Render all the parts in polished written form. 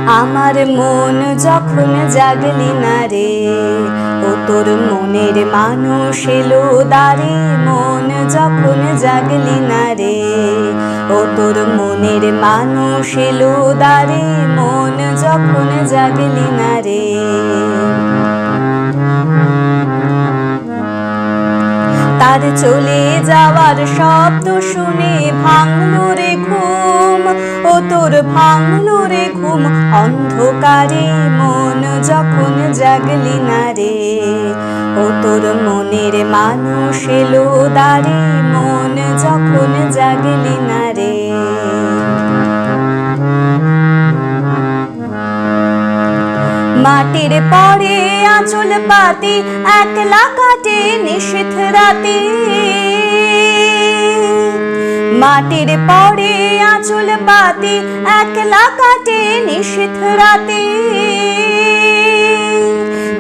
আমার মন যখন জাগলি না রে, ও তোর মনের মানুষ এলো দ্বারে। মন যখন জাগলি না রে, ও তোর মনের মানুষ এলো দ্বারে। মন যখন জাগলি না রে, তার চলে যাওয়ার শব্দ শুনে ভাঙলো রে ঘুম। ও তোর ভাঙলো রে ঘুম অন্ধকারে। মন যখন জাগলি না রে, ও তোর মনের মানুষ এলো দ্বারে। মন যখন জাগলি না রে, মাটির পরে আঁচল পাতি একলা কাটে নিশীথ রাতে। মাটির পরে আঁচল পাতি একলা কাটে নিশীথ রাতে।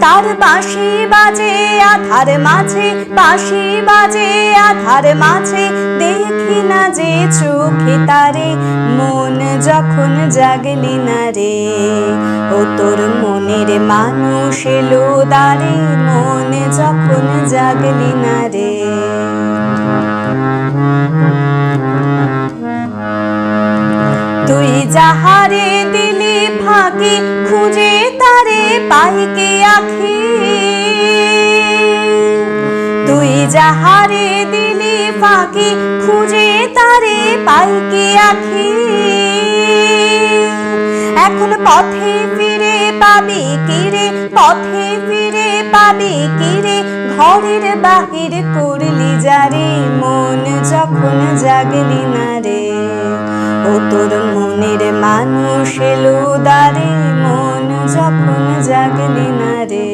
তার বাঁশি বাজে আধার মাঝে, বাঁশি বাজে আধার মাঝে, দেখি না যে চোখে তারে। মন যখন জাগলি না রে, ও তোর মনের মানুষ এলো দ্বারে। মন যখন জাগলি না রে, তুই যাহারে দিলি ফাঁকি, খুঁজে তারে পাইকে আখি। তুই যাহারে দিলি ফাঁকি, খুঁজে তারে পাইকে আখি। এখন পথে ফিরে পাবি কিরে, পথে ফিরে পাবি কিরে, ঘরের বাহির করলি যারে। মন যখন জাগলি না রে, ও তোর মনের মানুষ এলো দ্বারে। মন যখন জাগলি না রে।